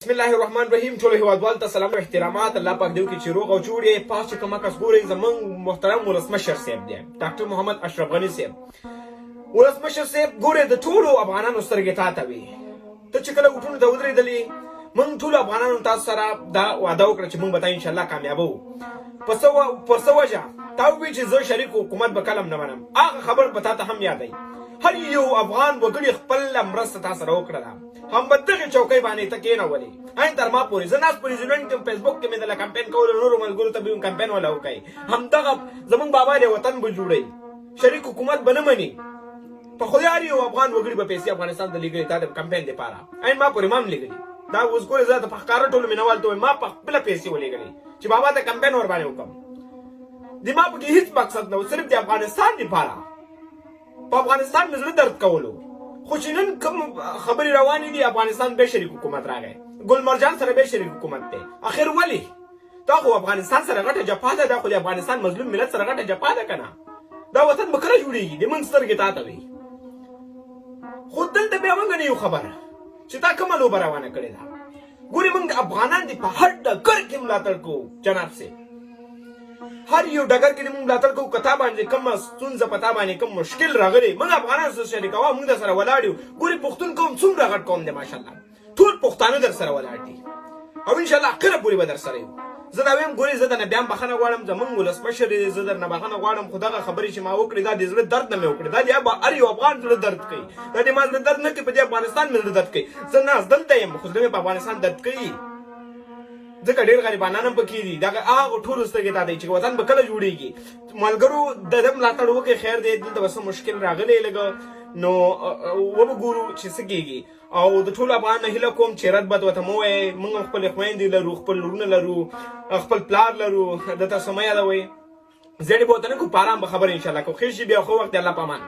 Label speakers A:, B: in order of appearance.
A: बिस्मिल्लाहिर्रहमानिर्रहीम ټولو هیوادوالو ته سلام او احترامات. الله پاک دې وکړي چې روغ او جوړ یې. پاس چې کومه کس ګورئ زمونږ محترم ولسمشر صاحب دی ډاکټر محمد اشرف غني صاحب. ولسمشر صاحب ګورئ د ټولو افغانانو سترګې تاته وي. ته چې کله وټونو ته ودرېدلې موږ ټولو افغانانو تاسو سره دا وعده وکړه چې موږ به انشاءالله کامیابو. پر څه وجه تا وویل چې زه شریک حکومت به کله هم نه منم. هغه خبر به تا ته هم یادوي. هر یو افغان وګړي خپله مرسته تا سره وکړله، هم به دغې چوکۍ باندې ته کېنولې. این تر ما پورې زه ناست په نیوزیلینډ کې فیسبوک کې مې دله کمپین کولو، نورو ملګرو ته به یې کمپین وله وکړئ. همدغه زمونږ بابا دی وطن به جوړوي، شریک حکومت به نه مني. په خدای هر یو افغان وګړي به پیسې افغانستان ته لیږلي تا د کمپین دپاره. این ما پورې ما هم لیږلي. دا اوس ګورې زه ته په ښکاره ټولو مینوال ته وایم ما په خپله پیسې ولېږلې چې بابا ته کمپین ورباندې وکړم. د ما پکې هېڅ مقصد نه و، صرف د افغانستان دپاره په افغانستان مې زړه درد کولو. خو چې نن کوم خبرې روانې دي افغانستان به شریک حکومت راغی، ګلمرجان سره به شریک حکومت دی. اخر ولې دا خو افغانستان سره غټه جفا ده، دا خو د افغانستان مظلوم ملت سره غټه جفا ده که نه؟ دا وطن به کله جوړېږي؟ د موږ سترګې تا ته وي. خو دلته بیا موږ نه یو خبره چې تا کومه لوبه روانه کړې ده. ګورې موږ افغانان دې په هر ډګر کې ملاتړ کوو جناب صاحب، هر یو ډګر کې موږ ملاتړ کوو. که تا باندې کومه ستونزه په تا باندې کوم مشکل راغلی موږ افغانان سره شریکوو، موږ در سره ولاړ یو. ګورې پښتون قوم څومره غټ قوم دی ماشاءالله، ټول پښتانه در سره ولاړ دي او انشاءالله اخره پورې به در سره یو. زه دا وایم ګورې زه درنه بیا هم بخښنه غواړم، زمونږ ولسمشر دی، زه درنه بخښنه غواړم. خو دغه خبرې چې ما وکړې دا د زړه درد نه مې وکړې، دا د هر یو افغان زړه درد کوي. دا د ما زړه درد نه کوي، په دې افغانستان مې زړه درد کوي. زه ناست دلته یم خو زړه مې په افغانستان درد کوي، ځکه ډېر غریبانان هم پکې دي. دغه هغو ټولو سترګې تا دی چې وطن به کله جوړېږي. ملګرو د ده ملاتړ وکړئ، خیر دی. دلته به څه مشکل راغلی لږه نو وبه ګورو چې څه کېږي. او د ټولو افغان نه هیله کوم چې رد بد ورته مه وایئ. موږ هم خپلې خویندې لرو، خپل لورونه لرو، خپل پلار لرو. درته څه مه یادوئ، زیړې به ورته نه کوو، په ارام به خبرې انشاءالله کوو. خیر شي بیا خو وخت دی. الله په امان.